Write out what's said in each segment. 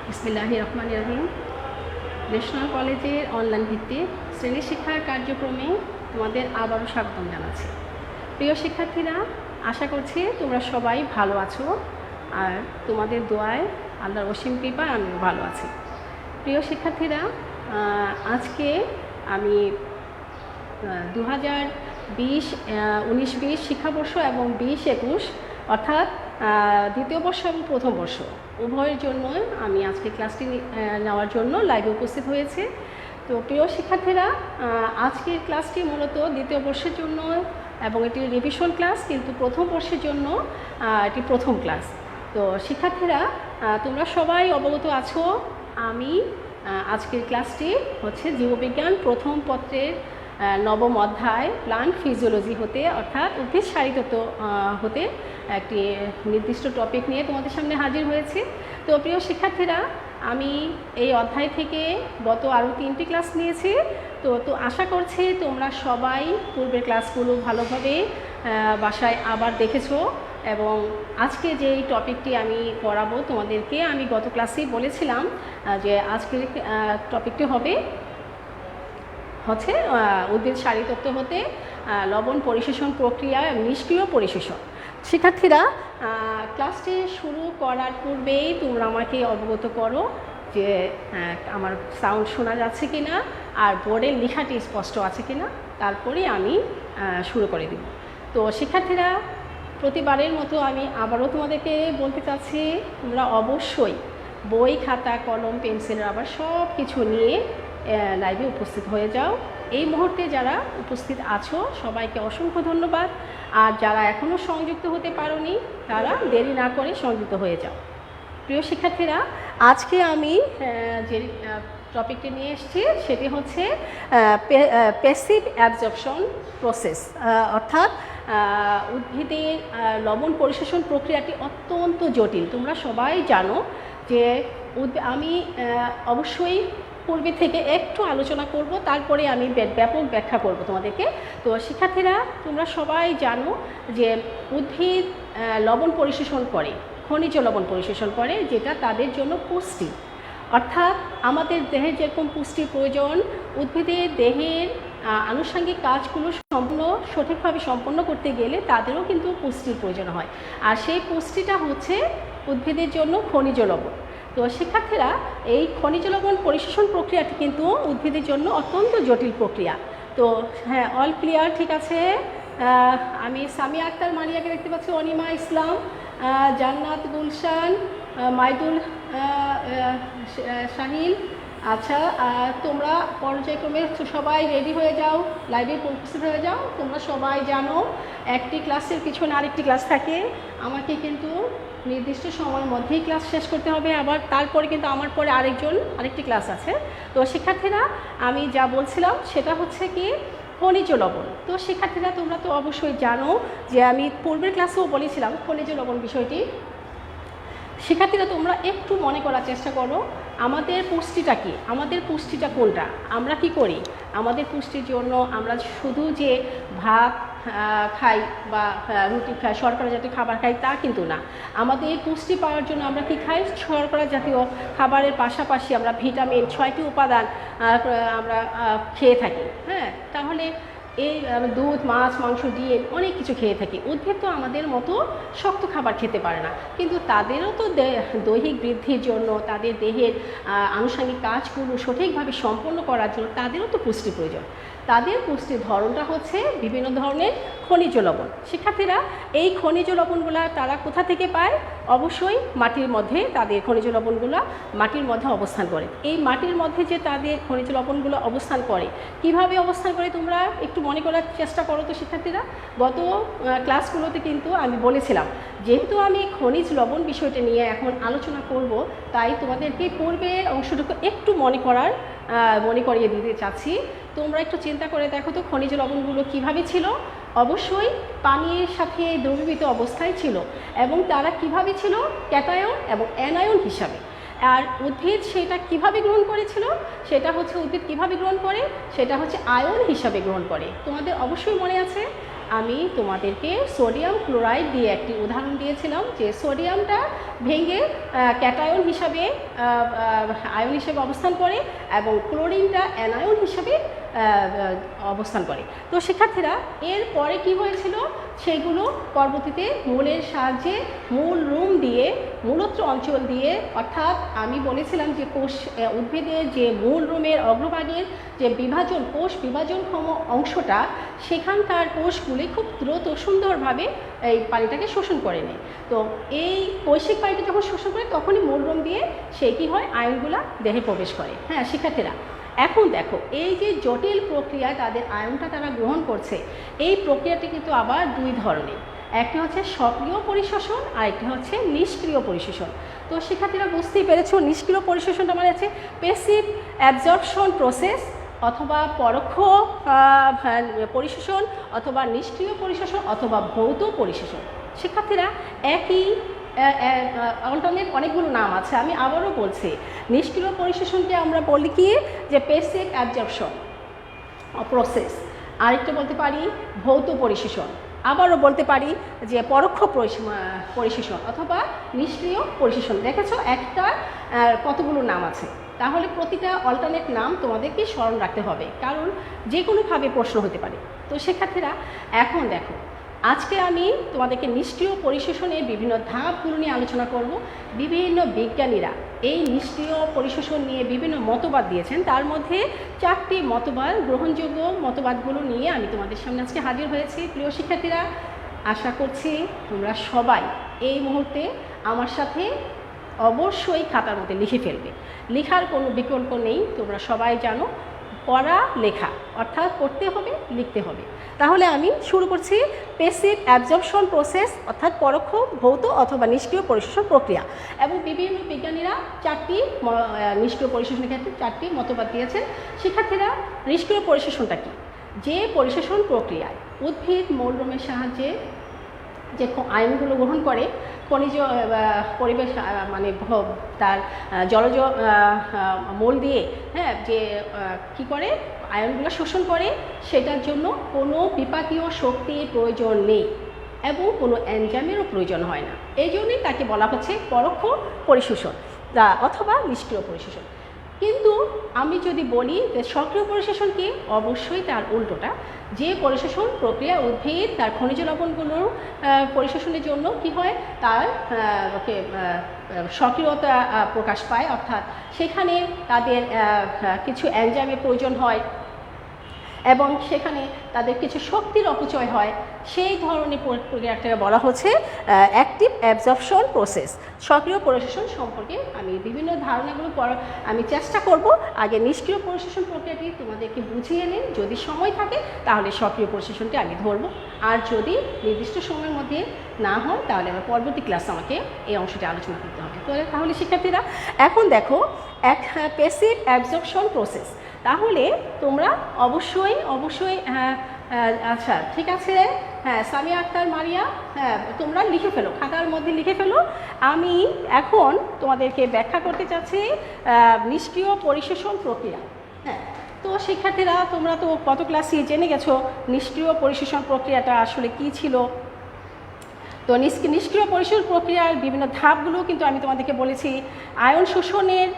বিসমিল্লাহির রহমানির রহিম। ন্যাশনাল কলেজের অনলাইন ভিত্তিক শ্রেণী শিক্ষার কার্যক্রমে তোমাদের আবারও স্বাগতম জানাচ্ছি। প্রিয় শিক্ষার্থীরা, আশা করছি তোমরা সবাই ভালো আছো, আর তোমাদের দোয়ায় আল্লাহর অসীম কৃপায় আমিও ভালো আছি। প্রিয় শিক্ষার্থীরা, আজকে আমি 2019-20 শিক্ষাবর্ষ এবং 20-21 অর্থাৎ দ্বিতীয় বর্ষ এবং প্রথম বর্ষ উভয়ের জন্য আমি আজকে ক্লাসটি নেওয়ার জন্য লাইভে উপস্থিত হয়েছে। তো প্রিয় শিক্ষার্থীরা, আজকের ক্লাসটি মূলত দ্বিতীয় বর্ষের জন্য এবং এটি রিভিশন ক্লাস, কিন্তু প্রথম বর্ষের জন্য এটি প্রথম ক্লাস। তো শিক্ষার্থীরা, তোমরা সবাই অবগত আছো, আমি আজকের ক্লাসটি হচ্ছে জীববিজ্ঞান প্রথম পত্রের নবম অধ্যায় প্লান্ট ফিজিওলজি হতে, অর্থাৎ উদ্ভিদ শারীরতত্ত্ব হতে একটি নির্দিষ্ট টপিক নিয়ে তোমাদের সামনে হাজির হয়েছে। তো প্রিয় শিক্ষার্থীরা, আমি এই অধ্যায় থেকে গত আরও 3টি ক্লাস নিয়েছি। তো আশা করছি তোমরা সবাই পূর্বের ক্লাসগুলো ভালোভাবে বাসায় আবার দেখেছো, এবং আজকে যেই টপিকটি আমি পড়াবো তোমাদেরকে, আমি গত ক্লাসেই বলেছিলাম যে আজকের টপিকটি হচ্ছে উদ্ভিদ শারীরতত্ত্ব হতে লবণ পরিশোষণ প্রক্রিয়া এবং নিষ্ক্রিয় পরিশোষণ। শিক্ষার্থীরা, ক্লাসটি শুরু করার পূর্বেই তোমরা আমাকে অবগত করো যে আমার সাউন্ড শোনা যাচ্ছে কি না, আর বোর্ডের লেখাটি স্পষ্ট আছে কি না, তারপরে আমি শুরু করে দেব। তো শিক্ষার্থীরা, প্রতিবারের মতো আমি আবারও তোমাদেরকে বলতে চাচ্ছি, তোমরা অবশ্যই বই, খাতা, কলম, পেন্সিল, রাবার সব কিছু নিয়ে লাইভে উপস্থিত হয়ে যাও। এই মুহূর্তে যারা উপস্থিত আছো সবাইকে অসংখ্য ধন্যবাদ, আর যারা এখনও সংযুক্ত হতে পারোনি তারা দেরি না করে সংযুক্ত হয়ে যাও। প্রিয় শিক্ষার্থীরা, আজকে আমি যে টপিকটি নিয়ে এসেছি সেটি হচ্ছে প্যাসিভ অ্যাবজর্পশন প্রসেস, অর্থাৎ উদ্ভিদের লবণ পরিশোষণ প্রক্রিয়াটি অত্যন্ত জটিল। তোমরা সবাই জানো যে আমি অবশ্যই পূর্বে থেকে একটু আলোচনা করব, তারপরে আমি ব্যাপক ব্যাখ্যা করব তোমাদেরকে। তো শিক্ষার্থীরা, তোমরা সবাই জানো যে উদ্ভিদ লবণ পরিশোষণ করে, খনিজ লবণ পরিশোষণ করে, যেটা তাদের জন্য পুষ্টি। অর্থাৎ আমাদের দেহে যেরকম পুষ্টির প্রয়োজন, উদ্ভিদের দেহের আনুষঙ্গিক কাজগুলো সঠিকভাবে সম্পন্ন করতে গেলে তাদেরও কিন্তু পুষ্টির প্রয়োজন হয়, আর সেই পুষ্টিটা হচ্ছে উদ্ভিদের জন্য খনিজ লবণ। তো শিক্ষার্থীরা, এই খনিজ লবণ পরিশোষণ প্রক্রিয়াটি কিন্তু উদ্ভিদের জন্য অত্যন্ত জটিল প্রক্রিয়া। তো হ্যাঁ, অল ক্লিয়ার, ঠিক আছে। আমি সামিয়া আক্তার মারিয়াকে দেখতে পাচ্ছি, অনিমা ইসলাম, জান্নাত গুলশান, মাইদুল শাহিল। আচ্ছা, তোমরা পর্যায়ক্রমে সবাই রেডি হয়ে যাও, লাইভে উপস্থিত হয়ে যাও। তোমরা সবাই জানো একটি ক্লাসের পিছনে আরেকটি ক্লাস থাকে, আমাকে কিন্তু নির্দিষ্ট সময়ের মধ্যেই ক্লাস শেষ করতে হবে, আবার তারপরে কিন্তু আমার পরে আরেকটি ক্লাস আছে। তো শিক্ষার্থীরা, আমি যা বলছিলাম সেটা হচ্ছে কি খনিজ লবণ। তো শিক্ষার্থীরা, তোমরা তো অবশ্যই জানো যে আমি পূর্বের ক্লাসেও বলেছিলাম খনিজ লবণ বিষয়টি। শিক্ষার্থীরা, তোমরা একটু মনে করার চেষ্টা করো, আমাদের পুষ্টিটা কি, আমাদের পুষ্টিটা কোনটা, আমরা কি করি আমাদের পুষ্টির জন্য? আমরা শুধু যে ভাত খাই বা রুটি খাই, শর্করা জাতীয় খাবার খাই তা কিন্তু না। আমাদের পুষ্টি পাওয়ার জন্য আমরা কি খাই? শর্করা জাতীয় খাবারের পাশাপাশি আমরা ভিটামিন 6টি উপাদান আমরা খেয়ে থাকি। হ্যাঁ, তাহলে এই দুধ, মাছ, মাংস, ডিম অনেক কিছু খেয়ে থাকি। উদ্ভিদ তো আমাদের মতো শক্ত খাবার খেতে পারে না, কিন্তু তাদেরও তো দৈহিক বৃদ্ধির জন্য, তাদের দেহের আনুষঙ্গিক কাজগুলো সঠিকভাবে সম্পন্ন করার জন্য তাদেরও তো পুষ্টি প্রয়োজন। তাদের পুষ্টির ধরনটা হচ্ছে বিভিন্ন ধরনের খনিজ লবণ। শিক্ষার্থীরা, এই খনিজ লবণগুলো তারা কোথা থেকে পায়? অবশ্যই মাটির মধ্যে তাদের খনিজ লবণগুলো মাটির মধ্যে অবস্থান করে। এই মাটির মধ্যে যে তাদের খনিজ লবণগুলো অবস্থান করে, কিভাবে অবস্থান করে তোমরা একটু মনে করার চেষ্টা করো তো শিক্ষার্থীরা। গত ক্লাসগুলোতে কিন্তু আমি বলেছিলাম, যেহেতু আমি খনিজ লবণ বিষয়টা নিয়ে এখন আলোচনা করব, তাই তোমাদেরকে পূর্বের অংশটুকু একটু মনে করিয়ে দিতে চাচ্ছি। তোমরা একটু চিন্তা করে দেখো তো, খনিজ লবণগুলো কিভাবে ছিল? অবশ্যই পানির সাথে দ্রবীভূত অবস্থায় ছিল, এবং তারা কিভাবে ছিল? ক্যাটায়ন এবং অ্যানায়ন হিসাবে। আর উদ্ভিদ সেটা কিভাবে গ্রহণ করেছিল? উদ্ভিদ কিভাবে গ্রহণ করে? সেটা হচ্ছে আয়ন হিসাবে গ্রহণ করে। তোমাদের অবশ্যই মনে আছে আমি তোমাদেরকে সোডিয়াম ক্লোরাইড দিয়ে একটি উদাহরণ দিয়েছিলাম যে সোডিয়ামটা ভেঙে ক্যাটায়ন হিসাবে আয়ন হিসেবে অবস্থান করে এবং ক্লোরিনটা অ্যানায়ন হিসাবে অবস্থান করে। তো শিক্ষার্থীরা এরপরে কি হয়েছিল, সেগুলো পরবর্তীতে মূলের সাহায্যে মূল রুম দিয়ে মূলত্র অঞ্চল দিয়ে, অর্থাৎ আমি বলেছিলাম যে কোষ উদ্ভিদের যে মূল রুমের অগ্রভাগের যে বিভাজন কোষ বিভাজনক্ষম অংশটা, সেখানকার কোষগুলি খুব দ্রুত সুন্দরভাবে এই পানিটাকে শোষণ করে নেয়। তো এই কৈশিক পানিটা যখন শোষণ করে তখনই মূল রুম দিয়ে সেই কী হয়, আয়নগুলা দেহে প্রবেশ করে। হ্যাঁ শিক্ষার্থীরা, এখন দেখো এই যে জটিল প্রক্রিয়া তাদের আয়নটা তারা গ্রহণ করছে, এই প্রক্রিয়াটি কিন্তু আবার দুই ধরনের, একটি হচ্ছে সক্রিয় পরিশোষণ আর একটি হচ্ছে নিষ্ক্রিয় পরিশোষণ। তো শিক্ষার্থীরা বুঝতেই পেরেছো, নিষ্ক্রিয় পরিশোষণটা মানে হচ্ছে প্যাসিভ অ্যাবজর্পশন প্রসেস, অথবা পরোক্ষ পরিশোষণ, অথবা নিষ্ক্রিয় পরিশোষণ, অথবা ভৌত পরিশোষণ। শিক্ষার্থীরা একই অল্টারনেট অনেকগুলো নাম আছে, আমি আবারও বলছি। নিষ্ক্রিয় পরিশোষণকে আমরা বলি কি, যে প্যাসিভ অ্যাবজর্পশন প্রসেস, আরেকটা বলতে পারি ভৌত পরিশোষণ, আবারও বলতে পারি যে পরোক্ষ পরিশোষণ অথবা নিষ্ক্রিয় পরিশোষণ। দেখেছো একটা কতগুলো নাম আছে, তাহলে প্রতিটা অল্টারনেট নাম তোমাদেরকে স্মরণ রাখতে হবে, কারণ যে কোনোভাবে প্রশ্ন হতে পারে। তো শিক্ষার্থীরা এখন দেখো, আজকে আমি তোমাদেরকে নিষ্ক্রিয় পরিশোষণের বিভিন্ন ধাপগুলো নিয়ে আলোচনা করব। বিভিন্ন বিজ্ঞানীরা এই নিষ্ক্রিয় পরিশোষণ নিয়ে বিভিন্ন মতবাদ দিয়েছেন, তার মধ্যে 4টি মতবাদ, গ্রহণযোগ্য মতবাদগুলো নিয়ে আমি তোমাদের সামনে আজকে হাজির হয়েছি। প্রিয় শিক্ষার্থীরা, আশা করছি তোমরা সবাই এই মুহূর্তে আমার সাথে অবশ্যই খাতার মধ্যে লিখে ফেলবে, লেখার কোনো বিকল্প নেই। তোমরা সবাই জানো পড়া লেখা অর্থাৎ পড়তে হবে, লিখতে হবে। তাহলে আমি শুরু করছি প্যাসিভ অ্যাবজর্পশন প্রসেস, অর্থাৎ পরোক্ষ, ভৌত অথবা নিষ্ক্রিয় পরিশোষণ প্রক্রিয়া। এবং বিভিন্ন বিজ্ঞানীরা 4টি নিষ্ক্রিয় পরিশোষণের ক্ষেত্রে 4টি মতবাদ দিয়েছেন। শিক্ষার্থীরা, নিষ্ক্রিয় পরিশোষণটা কি? যে পরিশোষণ প্রক্রিয়ায় উদ্ভিদ মূলরুমের সাহায্যে যে আয়নগুলো গ্রহণ করে, খনিজ পরিবেশ মানে তার জলজ মূল দিয়ে, হ্যাঁ, যে কি করে আয়নগুলো শোষণ করে, সেটার জন্য কোনো বিপাকীয় শক্তির প্রয়োজন নেই এবং কোনো এনজাইমেরও প্রয়োজন হয় না। এই জন্যই তাকে বলা হচ্ছে পরোক্ষ পরিশোষণ অথবা নিষ্ক্রিয় পরিশোষণ। কিন্তু আমি যদি বলি যে সক্রিয় পরিশোষণ কি, অবশ্যই তার উল্টোটা। যে পরিশোষণ প্রক্রিয়া উদ্ভিদ তার খনিজ লবণগুলোর পরিশোষণের জন্য কি হয়, তার সক্রিয়তা প্রকাশ পায়, অর্থাৎ সেখানে তাদের কিছু এনজাইমের প্রয়োজন হয় এবং সেখানে তাদের কিছু শক্তির অপচয় হয়, সেই ধরনের প্রক্রিয়াটাকে বলা হচ্ছে অ্যাক্টিভ অ্যাবজর্পশন প্রসেস। সক্রিয় পরিশোষণ সম্পর্কে আমি বিভিন্ন ধারণাগুলো আমি চেষ্টা করব। আগে নিষ্ক্রিয় পরিশোষণ প্রক্রিয়াটি তোমাদেরকে বুঝিয়ে নিন, যদি সময় থাকে তাহলে সক্রিয় পরিশোষণটি আমি ধরবো, আর যদি নির্দিষ্ট সময়ের মধ্যে না হয় তাহলে আমার পরবর্তী ক্লাসে আমাকে এই অংশটি আলোচনা করতে হবে। তাহলে শিক্ষার্থীরা, এখন দেখো প্যাসিভ অ্যাবজর্পশন প্রসেস। তাহলে তোমরা অবশ্যই আচ্ছা ঠিক আছে, হ্যাঁ সামিয়া আক্তার, মারিয়া, হ্যাঁ তোমরা লিখে ফেলো, খাতার মধ্যে লিখে ফেলো। আমি এখন তোমাদেরকে ব্যাখ্যা করতে চাচ্ছি নিষ্ক্রিয় পরিশোষণ প্রক্রিয়া। হ্যাঁ, তো শিক্ষার্থীরা, তোমরা তো কত ক্লাসে জেনে গেছো নিষ্ক্রিয় পরিশোষণ প্রক্রিয়াটা আসলে কী ছিল। তো নিষ্ক্রিয় পরিশোষণ প্রক্রিয়ার বিভিন্ন ধাপগুলো কিন্তু আমি তোমাদেরকে বলেছি। আয়ন শোষণের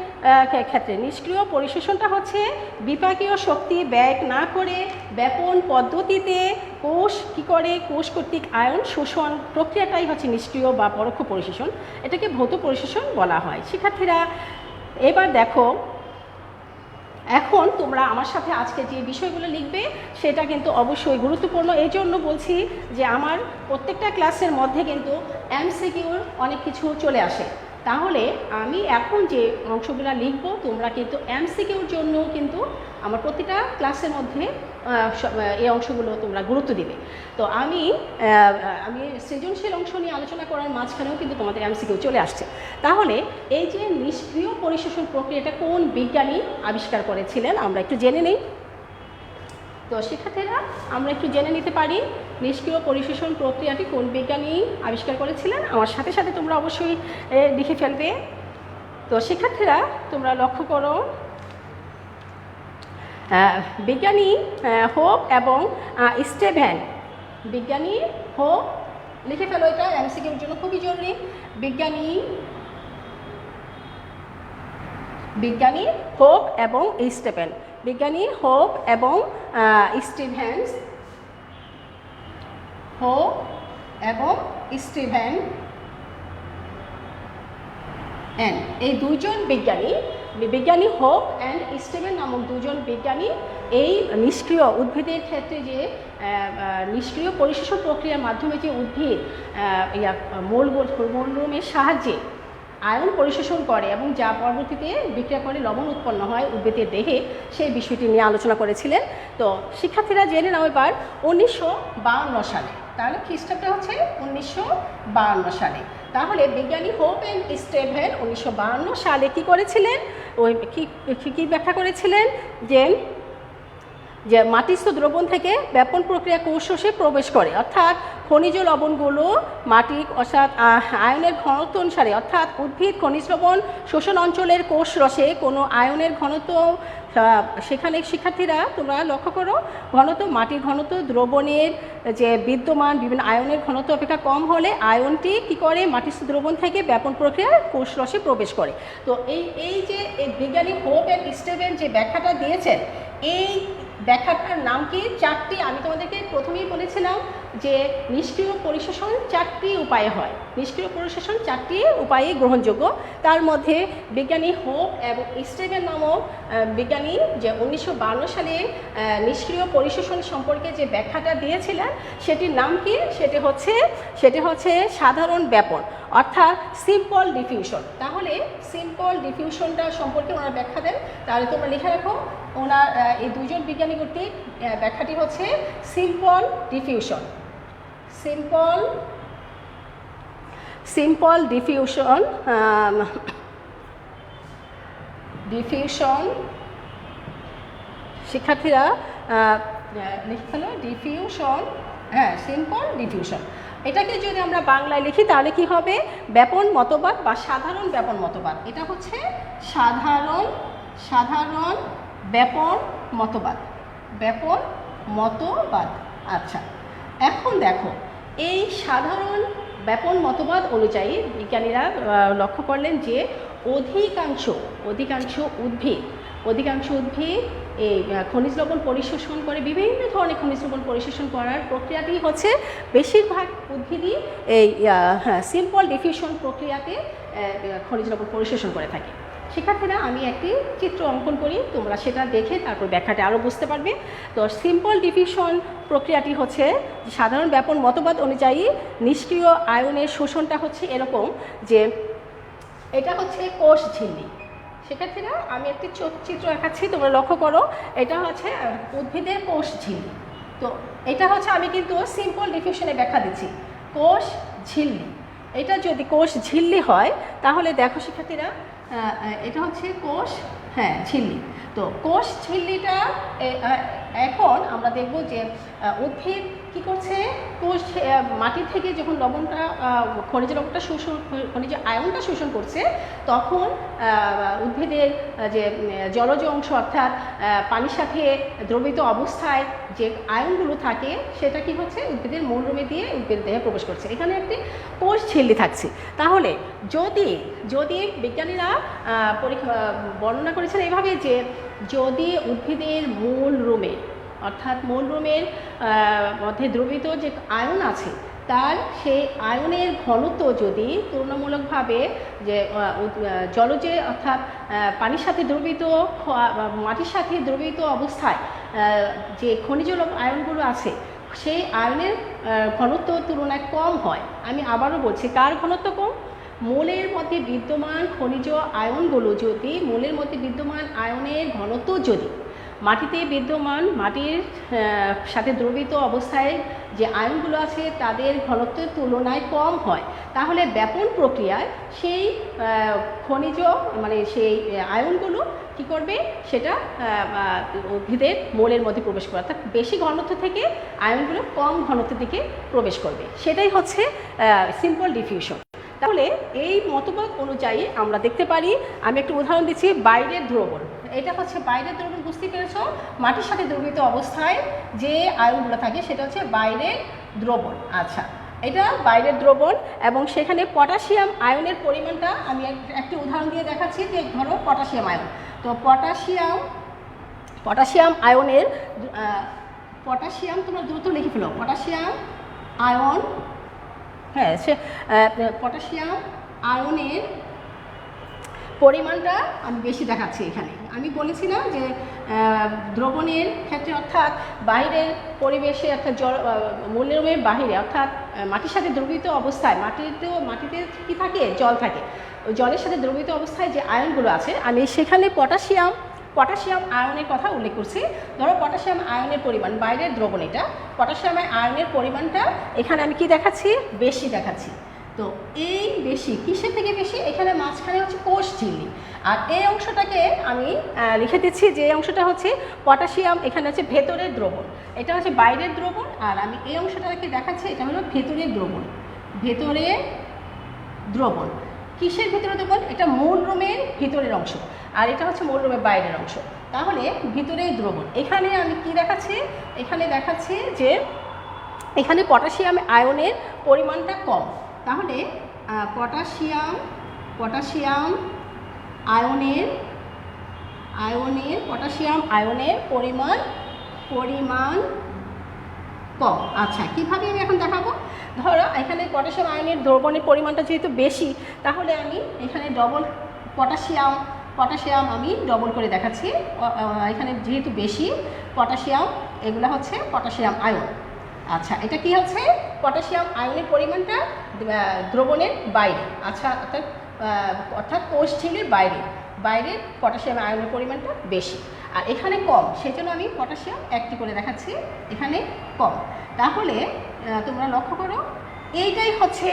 ক্ষেত্রে নিষ্ক্রিয় পরিশোষণটা হচ্ছে বিপাকীয় শক্তি ব্যয় না করে ব্যাপন পদ্ধতিতে কোষ কী করে, কোষ কর্তৃক আয়ন শোষণ প্রক্রিয়াটাই হচ্ছে নিষ্ক্রিয় বা পরোক্ষ পরিশোষণ। এটাকে ভৌত পরিশোষণ বলা হয়। শিক্ষার্থীরা, এবার দেখো, এখন তোমরা আমার সাথে আজকে যে বিষয়গুলো লিখবে সেটা কিন্তু অবশ্যই গুরুত্বপূর্ণ। এই জন্য বলছি যে আমার প্রত্যেকটা ক্লাসের মধ্যে কিন্তু এমসিকিউর অনেক কিছু চলে আসে। তাহলে আমি এখন যে অংশগুলো লিখব, তোমরা কিন্তু এমসিকিউর জন্য কিন্তু আমার প্রতিটা ক্লাসের মধ্যে এই অংশগুলো তোমরা গুরুত্ব দিবে। তো আমি সৃজনশীল অংশ নিয়ে আলোচনা করার মাঝখানেও কিন্তু তোমাদের এমসিকিউ চলে আসছে। তাহলে এই যে নিষ্ক্রিয় পরিশোষণ প্রক্রিয়াটা কোন বিজ্ঞানী আবিষ্কার করেছিলেন আমরা একটু জেনে নিই। তো শিক্ষার্থীরা, আমরা একটু জেনে নিতে পারি নিষ্ক্রিয় পরিশোষণ প্রক্রিয়াটি কোন বিজ্ঞানী আবিষ্কার করেছিলেন। আমার সাথে সাথে তোমরা অবশ্যই লিখে ফেলবে। তো শিক্ষার্থীরা, তোমরা লক্ষ্য করো, বিজ্ঞানী হোপ এবং স্টেভেন বিজ্ঞানী হোক, লিখে ফেলো, এটা এমসিকিউর জন্য খুবই জরুরি। বিজ্ঞানী হোক এবং স্টিফেন, বিজ্ঞানী হোক এবং স্টিভেন্স, হোক এবং স্টিভেন অ্যান্ড এই দুইজন বিজ্ঞানী হোক অ্যান্ড স্টিভেন নামক দুজন বিজ্ঞানী এই নিষ্ক্রিয় উদ্ভিদের ক্ষেত্রে যে নিষ্ক্রিয় পরিশোষণ প্রক্রিয়ার মাধ্যমে যে উদ্ভিদ মূলরুমের সাহায্যে আয়ন পরিশোষণ করে এবং যা পরবর্তীতে বিক্রিয়া করে লবণ উৎপন্ন হয় উদ্ভিদের দেহে, সেই বিষয়টি নিয়ে আলোচনা করেছিলেন। তো শিক্ষার্থীরা জেনে নাও এবার 1952 সালে, তাহলে খ্রিস্টাব্দ হচ্ছে 1952 সালে। তাহলে বিজ্ঞানী হোপ অ্যান্ড স্টিভেন 1952 সালে কী করেছিলেন, ওই কী ব্যাখ্যা করেছিলেন যে মাটিস্থ দ্রবণ থেকে ব্যাপন প্রক্রিয়া কোষরসে প্রবেশ করে, অর্থাৎ খনিজ লবণগুলো মাটি অর্থাৎ আয়নের ঘনত্ব অনুসারে, অর্থাৎ উদ্ভিদ খনিজ লবণ শোষণ অঞ্চলের কোষরসে কোনো আয়নের ঘনত্ব, সেখানে শিক্ষার্থীরা তোমরা লক্ষ্য করো, ঘনত্ব মাটির ঘনত্ব দ্রবণের যে বিদ্যমান বিভিন্ন আয়নের ঘনত্ব অপেক্ষা কম হলে আয়নটি কী করে মাটিস্থ দ্রবণ থেকে ব্যাপন প্রক্রিয়ায় কোষরসে প্রবেশ করে। তো এই যে বিজ্ঞানী হোপ অ্যান্ড স্টিভেন যে ব্যাখ্যাটা দিয়েছেন, এই ব্যাখ্যাটার নাম কি? চারটি, আমি তোমাদেরকে প্রথমেই বলেছিলাম যে নিষ্ক্রিয় পরিশোষণ চারটি উপায়ে হয়, নিষ্ক্রিয় পরিশোষণ চারটি উপায়ে গ্রহণযোগ্য। তার মধ্যে বিজ্ঞানী হোপ এবং স্টিভেন নামক বিজ্ঞানী যে 1952 সালে নিষ্ক্রিয় পরিশোষণ সম্পর্কে যে ব্যাখ্যাটা দিয়েছিলেন, সেটির নাম কি? সেটি হচ্ছে সাধারণ ব্যাপন, অর্থাৎ সিম্পল ডিফিউশন। তাহলে সিম্পল ডিফিউশনটা সম্পর্কে ওনারা ব্যাখ্যা দেন, তাহলে তোমরা লিখে রাখো, ওনার এই দুজন বিজ্ঞানী কর্তৃক ব্যাখ্যাটি হচ্ছে সিম্পল ডিফিউশন। সিম্পল ডিফিউশন শিক্ষার্থীরা লিখে ফেলো, ডিফিউশন, হ্যাঁ সিম্পল ডিফিউশন। এটাকে যদি আমরা বাংলায় লিখি তাহলে কি হবে? ব্যাপন মতবাদ বা সাধারণ ব্যাপন মতবাদ। এটা হচ্ছে সাধারণ ব্যাপন মতবাদ। আচ্ছা, এখন দেখো, এই সাধারণ ব্যাপন মতবাদ অনুযায়ী বিজ্ঞানীরা লক্ষ্য করলেন যে অধিকাংশ উদ্ভিদ এই খনিজ লবণ পরিশোষণ করে, বিভিন্ন ধরনের খনিজ লবণ পরিশোষণ করার প্রক্রিয়াটি হচ্ছে বেশিরভাগ উদ্ভিদই এই সিম্পল ডিফিউশন প্রক্রিয়াতে খনিজ লবণ পরিশোষণ করে থাকে। শিক্ষার্থীরা আমি একটি চিত্র অঙ্কন করি, তোমরা সেটা দেখে তারপর ব্যাখ্যাটা আরও বুঝতে পারবে। তো সিম্পল ডিফিউশন প্রক্রিয়াটি হচ্ছে সাধারণ ব্যাপন মতবাদ অনুযায়ী নিষ্ক্রিয় আয়নের শোষণটা হচ্ছে এরকম যে এটা হচ্ছে কোষ ঝিল্লি। শিক্ষার্থীরা আমি একটি চিত্র আঁকাচ্ছি, তোমরা লক্ষ্য করো, এটা হচ্ছে উদ্ভিদের কোষ ঝিল্লি। তো এটা হচ্ছে, আমি কিন্তু সিম্পল ডিফিউশনে ব্যাখ্যা দিচ্ছি, কোষ ঝিল্লি। এটা যদি কোষ ঝিল্লি হয় তাহলে দেখো শিক্ষার্থীরা, এটা হচ্ছে কোষ ঝিল্লি। তো কোষ ঝিল্লিটা এখন আমরা দেখব যে উদ্ভিদ কী করছে, কোষ মাটি থেকে যখন খনিজ আয়নটা শোষণ করছে, তখন উদ্ভিদের যে জলজ অংশ অর্থাৎ পানির সাথে দ্রবিত অবস্থায় যে আয়নগুলো থাকে, সেটা কি হচ্ছে উদ্ভিদের মূলরুমে দিয়ে উদ্ভিদের দেহে প্রবেশ করছে। এখানে একটি কোষ ঝিল্লি থাকছে। তাহলে যদি বিজ্ঞানীরা বর্ণনা করেছেন এইভাবে যে যদি উদ্ভিদের মূলরুমে অর্থাৎ মূলরুমের মধ্যে দ্রবিত যে আয়ন আছে, তার সেই আয়নের ঘনত্ব যদি তুলনামূলকভাবে যে জলজে অর্থাৎ পানির সাথে দ্রবিত, মাটির সাথে দ্রবিত অবস্থায় যে খনিজ আয়নগুলো আছে, সেই আয়নের ঘনত্ব তুলনায় কম হয়। আমি আবারও বলছি, কার ঘনত্ব কম? মূলের মধ্যে বিদ্যমান খনিজ আয়নগুলো যদি, মূলের মধ্যে বিদ্যমান আয়নের ঘনত্ব যদি মাটিতে বিদ্যমান, মাটির সাথে দ্রবিত অবস্থায় যে আয়নগুলো আছে তাদের ঘনত্বের তুলনায় কম হয়, তাহলে ব্যাপন প্রক্রিয়ায় সেই খনিজ সেই আয়নগুলো কি করবে, সেটা উদ্ভিদের মূলের মধ্যে প্রবেশ করবে, অর্থাৎ বেশি ঘনত্ব থেকে আয়নগুলো কম ঘনত্বের দিকে প্রবেশ করবে। সেটাই হচ্ছে সিম্পল ডিফিউশন। তাহলে এই মতবাদ অনুযায়ী আমরা দেখতে পারি, আমি একটু উদাহরণ দিচ্ছি, বাইরের দ্রবণ, এটা হচ্ছে বাইরের দ্রবণ, বুঝতে পেরেছো, মাটির সাথে দ্রবীভূত অবস্থায় যে আয়নগুলো থাকে সেটা হচ্ছে বাইরের দ্রবণ। আচ্ছা, এটা বাইরের দ্রবণ এবং সেখানে পটাশিয়াম আয়নের পরিমাণটা আমি একটি উদাহরণ দিয়ে দেখাচ্ছি, যে ধরো পটাশিয়াম আয়ন, তো পটাশিয়াম আয়নের পটাশিয়াম তোমরা দ্রুত লিখে ফেলো, পটাশিয়াম আয়ন, হ্যাঁ সে পটাশিয়াম আয়নের পরিমাণটা আমি বেশি দেখাচ্ছি এখানে। আমি বলেছিলাম যে দ্রবণের ক্ষেত্রে অর্থাৎ বাইরের পরিবেশে অর্থাৎ মূল্যের বাহিরে অর্থাৎ মাটির সাথে দ্রবীভূত অবস্থায়, মাটিতে কি থাকে, জল থাকে, জলের সাথে দ্রবীভূত অবস্থায় যে আয়নগুলো আছে আমি সেখানে পটাশিয়াম আয়নের কথা উল্লেখ করছি। ধরো পটাশিয়াম আয়নের পরিমাণ, বাইরের দ্রবণ এটা, পটাশিয়াম আয়নের পরিমাণটা এখানে আমি কি দেখাচ্ছি, বেশি দেখাচ্ছি। তো এই বেশি কিসের থেকে বেশি, এখানে মাঝখানে হচ্ছে কোষ ঝিল্লি, আর এই অংশটাকে আমি লিখে দিচ্ছি যে এই অংশটা হচ্ছে পটাশিয়াম, এখানে হচ্ছে ভেতরের দ্রবণ, এটা হচ্ছে বাইরের দ্রবণ, আর আমি এই অংশটাকে দেখাচ্ছি এটা হলো ভেতরের দ্রবণ। ভেতরের দ্রবণ কিসের ভেতরে দ্রবণ, এটা মূলরোমের ভিতরের অংশ, আর এটা হচ্ছে মূলরোমের বাইরের অংশ। তাহলে ভিতরের দ্রবণ এখানে আমি কি দেখাচ্ছি, এখানে দেখাচ্ছি যে এখানে পটাশিয়াম আয়নের পরিমাণটা কম, তাহলে পটাশিয়াম আয়নের পরিমাণ কম। আচ্ছা, কীভাবে আমি এখন দেখাবো, ধরো এখানে পটাশিয়াম আয়নের দ্রবণের পরিমাণটা যেহেতু বেশি, তাহলে আমি এখানে পটাশিয়াম আমি ডবল করে দেখাচ্ছি, এখানে যেহেতু বেশি পটাশিয়াম, এগুলো হচ্ছে পটাশিয়াম আয়ন। আচ্ছা, এটা কি হচ্ছে, পটাশিয়াম আয়নের পরিমাণটা দ্রবণের বাইরে, আচ্ছা অর্থাৎ কোষ ঝিল্লির বাইরে পটাশিয়াম আয়নের পরিমাণটা বেশি, আর এখানে কম, সেজন্য আমি পটাশিয়াম একটি করে দেখাচ্ছি, এখানে কম। তাহলে তোমরা লক্ষ্য করো, এইটাই হচ্ছে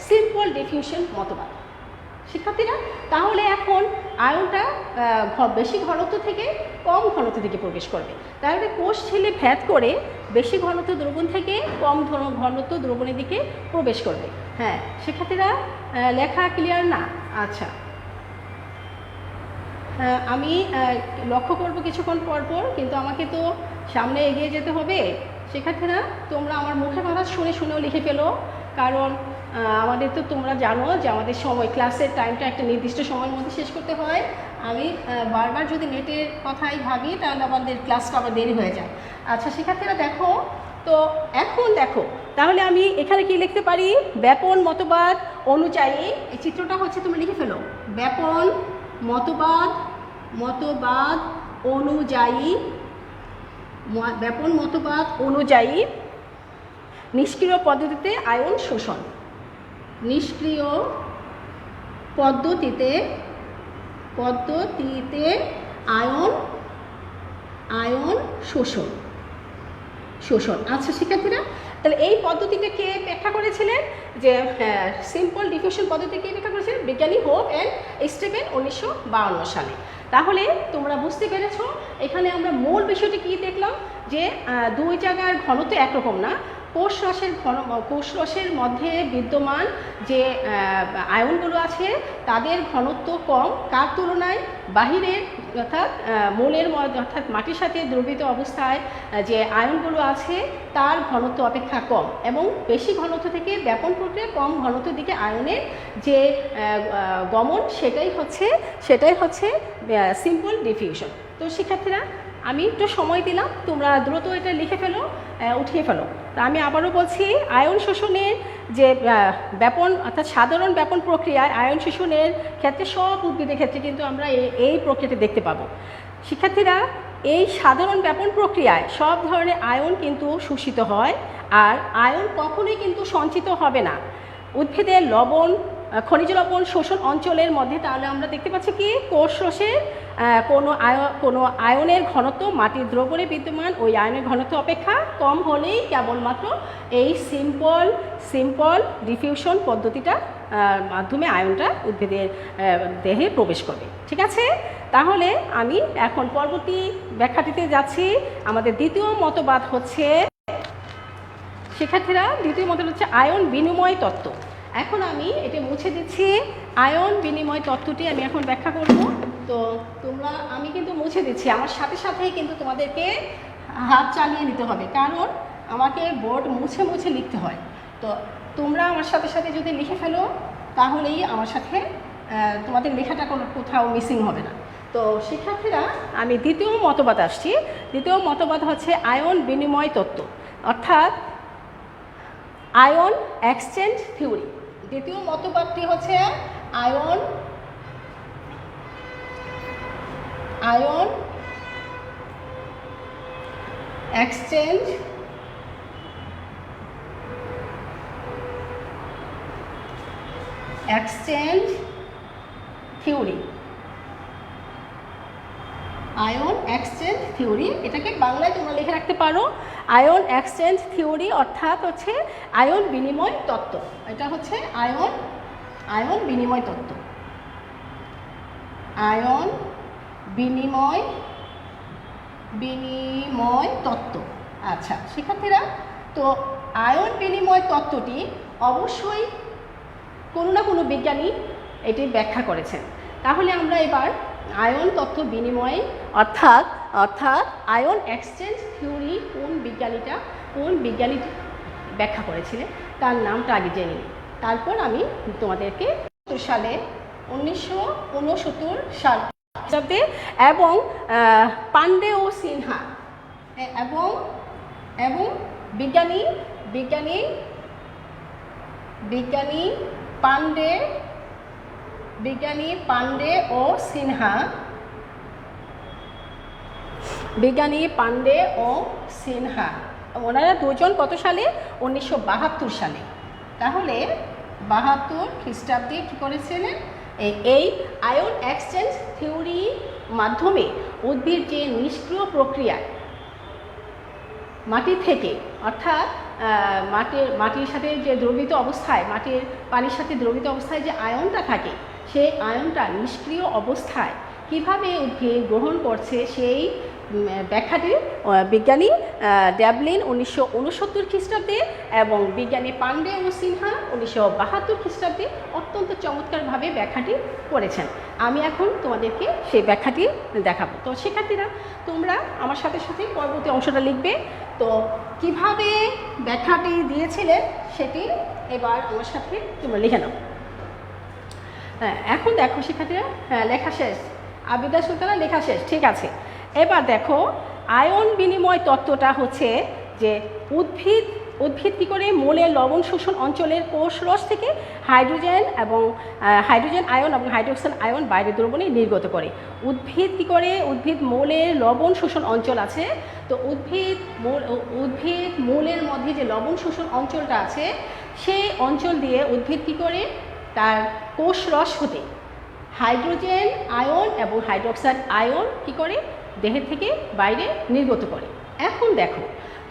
সিম্পল ডিফিউশন মতবাদ শিক্ষার্থীরা। তাহলে এখন আয়নটা বেশি ঘনত্ব থেকে কম ঘনত্ব থেকে প্রবেশ করবে, তাহলে কোষ ঝিল্লি ভেদ করে বেশি ঘনত্ব দ্রবণ থেকে কম ঘনত্ব দ্রবণের দিকে প্রবেশ করবে। হ্যাঁ শিক্ষার্থীরা, লেখা ক্লিয়ার না? আচ্ছা, আমি লক্ষ্য করব কিছুক্ষণ পর, কিন্তু আমাকে তো সামনে এগিয়ে যেতে হবে। শিক্ষার্থীরা, তোমরা আমার মুখের কথা শুনেও লিখে ফেলো, কারণ আমাদের তো তোমরা জানো যে আমাদের সময়, ক্লাসের টাইমটা একটা নির্দিষ্ট সময়ের মধ্যে শেষ করতে হয়। আমি বারবার যদি নেটের কথাই ভাবি তাহলে আমাদের ক্লাসটা আবার দেরি হয়ে যায়। আচ্ছা শিক্ষার্থীরা দেখো, তো এখন দেখো তাহলে আমি এখানে কি লিখতে পারি, ব্যাপন মতবাদ অনুযায়ী, এই চিত্রটা হচ্ছে তোমরা লিখে ফেলো, ব্যাপন মতবাদ অনুযায়ী নিষ্ক্রিয় পদ্ধতিতে আয়ন শোষণ, নিষ্ক্রিয় পদ্ধতিতে আয়ন শোষণ। আচ্ছা শিক্ষার্থীরা, তাহলে এই পদ্ধতিটা কে ব্যাখ্যা করেছিলেন, যে সিম্পল ডিফিউশন পদ্ধতি কে ব্যাখ্যা করেছিলেন, বিজ্ঞানী হোপ অ্যান্ড স্টিভেন 1952 সালে। তাহলে তোমরা বুঝতে পেরেছ এখানে আমরা মূল বিষয়টি কি দেখলাম, যে দুই জায়গার ঘনত্ব একরকম না, কোষ রসের মধ্যে বিদ্যমান যে আয়নগুলো আছে তাদের ঘনত্ব কম, কার তুলনায়, বাহিরের অর্থাৎ মূলের অর্থাৎ মাটির সাথে দ্রবীভূত অবস্থায় যে আয়নগুলো আছে তার ঘনত্ব অপেক্ষা কম, এবং বেশি ঘনত্ব থেকে ব্যাপন প্রক্রিয়া কম ঘনত্বের দিকে আয়নের যে গমন, সেটাই হচ্ছে সিম্পল ডিফিউশন। তো শিক্ষার্থীরা, আমি একটু সময় দিলাম, তোমরা দ্রুত এটা লিখে ফেলো, উঠিয়ে ফেলো। তা আমি আবারও বলছি, আয়ন শোষণের যে ব্যাপন অর্থাৎ সাধারণ ব্যাপন প্রক্রিয়ায় আয়ন শোষণের ক্ষেত্রে সব উদ্ভিদের ক্ষেত্রে কিন্তু আমরা এই প্রক্রিয়াটি দেখতে পাবো। শিক্ষার্থীরা, এই সাধারণ ব্যাপন প্রক্রিয়ায় সব ধরনের আয়ন কিন্তু শোষিত হয়, আর আয়ন কখনোই কিন্তু সঞ্চিত হবে না। উদ্ভিদের খনিজ লবণ শোষণ অঞ্চলের মধ্যে তাহলে আমরা দেখতে পাচ্ছি কি, কোষ রসের কোনো আয়নের ঘনত্ব মাটির দ্রবণে বিদ্যমান ওই আয়নের ঘনত্ব অপেক্ষা কম হলেই কেবলমাত্র এই সিম্পল ডিফিউশন পদ্ধতিটা মাধ্যমে আয়নটা উদ্ভিদের দেহে প্রবেশ করবে। ঠিক আছে, তাহলে আমি এখন পরবর্তী ব্যাখ্যাটিতে যাচ্ছি। আমাদের দ্বিতীয় মতবাদ হচ্ছে, শিক্ষার্থীরা, দ্বিতীয় মতবাদ হচ্ছে আয়ন বিনিময় তত্ত্ব। এখন আমি এটা মুছে দিচ্ছি। আয়ন বিনিময় তত্ত্বটি আমি এখন ব্যাখ্যা করব। তো আমি কিন্তু মুছে দিচ্ছি, আমার সাথে সাথেই কিন্তু তোমাদেরকে হাত চালিয়ে নিতে হবে, কারণ আমাকে বোর্ড মুছে মুছে লিখতে হয়। তো তোমরা আমার সাথে সাথে যদি লিখে ফেলো তাহলেই আমার সাথে তোমাদের লেখাটা কোথাও মিসিং হবে না। তো শিক্ষার্থীরা, আমি দ্বিতীয় মতবাদ আসছি। দ্বিতীয় মতবাদ হচ্ছে আয়ন বিনিময় তত্ত্ব, অর্থাৎ আয়ন এক্সচেঞ্জ থিওরি। দ্বিতীয় মতবাদটি হচ্ছে ion exchange theory. Ion exchange theory, এটাকে বাংলায় তোমরা লিখে রাখতে পারো আয়ন এক্সচেঞ্জ থিওরি, অর্থাৎ হচ্ছে আয়ন বিনিময় তত্ত্ব। এটা হচ্ছে আয়ন বিনিময় তত্ত্ব। আয়ন বিনিময় তত্ত্ব। আচ্ছা শিক্ষার্থীরা, তো আয়ন বিনিময় তত্ত্বটি অবশ্যই কোনো না কোনো বিজ্ঞানী এটি ব্যাখ্যা করেছেন। তাহলে আমরা এবার আয়ন তত্ত্ব বিনিময় অর্থাৎ আয়ন এক্সচেঞ্জ থিওরি কোন বিজ্ঞানী ব্যাখ্যা করেছিলেন তার নামটা আগে জেনে নিই, তারপর আমি তোমাদেরকে সালে 1969 সাল এবং পান্ডে ও সিনহা এবং বিজ্ঞানী পান্ডে ও সিনহা ওনারা দুজন কত সালে? 1972 সালে। তাহলে 72 খ্রিস্টাব্দে কী করেছিলেন? এই আয়ন এক্সচেঞ্জ থিওরির মাধ্যমে উদ্ভিদ যে নিষ্ক্রিয় প্রক্রিয়ায় মাটি থেকে, অর্থাৎ মাটির সাথে যে দ্রবীত অবস্থায়, মাটির পানির সাথে দ্রবীত অবস্থায় যে আয়নটা থাকে, সেই আয়নটা নিষ্ক্রিয় অবস্থায় কিভাবে উদ্ভিদ গ্রহণ করছে সেই ব্যাখ্যাটি বিজ্ঞানী ড্যাবলিন 1969 খ্রিস্টাব্দে এবং বিজ্ঞানী পান্ডে ও সিনহা 1972 খ্রিস্টাব্দে অত্যন্ত চমৎকারভাবে ব্যাখ্যাটি করেছেন। আমি এখন তোমাদেরকে সেই ব্যাখ্যাটি দেখাবো। তো শিক্ষার্থীরা, তোমরা আমার সাথে সাথে পরবর্তী অংশটা লিখবে। তো কিভাবে ব্যাখ্যাটি দিয়েছিলেন সেটি এবার আমার সাথে তোমরা লিখে নাও। হ্যাঁ, এখন দেখো শিক্ষার্থীরা, লেখা শেষ। আবিদা সুলতানা লেখা শেষ, ঠিক আছে। এবার দেখো আয়ন বিনিময় তত্ত্বটা হচ্ছে যে উদ্ভিদ কী করে মূলের লবণ শোষণ অঞ্চলের কোষরস থেকে হাইড্রোজেন আয়ন এবং হাইড্রোক্সাইড আয়ন বাইরে দ্রবণে নির্গত করে। উদ্ভিদ কী করে? উদ্ভিদ মূলের লবণ শোষণ অঞ্চল আছে, তো উদ্ভিদ মূলের মধ্যে যে লবণ শোষণ অঞ্চলটা আছে সেই অঞ্চল দিয়ে উদ্ভিদ কী করে? তার কোষরস হতে হাইড্রোজেন আয়ন এবং হাইড্রোক্সাইড আয়ন কী করে? দেহের থেকে বাইরে নির্গত করে। এখন দেখো,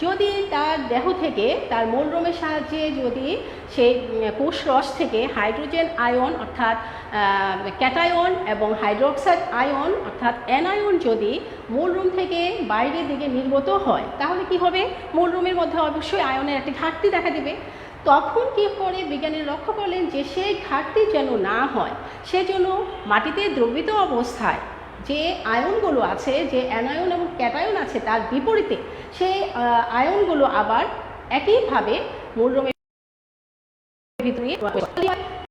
যদি তার দেহ থেকে তার মূলরোমের সাহায্যে যদি সেই কোষরস থেকে হাইড্রোজেন আয়ন অর্থাৎ ক্যাটায়ন এবং হাইড্রোক্সাইড আয়ন অর্থাৎ অ্যানায়ন যদি মূলরোম থেকে বাইরের দিকে নির্গত হয়, তাহলে কি হবে? মূলরোমের মধ্যে অবশ্যই আয়নের একটি ঘাটতি দেখা দেবে। তখন কী করে বিজ্ঞানীরা লক্ষ্য করলেন যে সেই ঘাটতি যেন না হয়, সেজন্য মাটিতে দ্রবীত অবস্থায় যে আয়নগুলো আছে, যে অ্যানায়ন এবং ক্যাটায়ন আছে, তার বিপরীতে সেই আয়নগুলো আবার একইভাবে মূলরোমের ভিতরে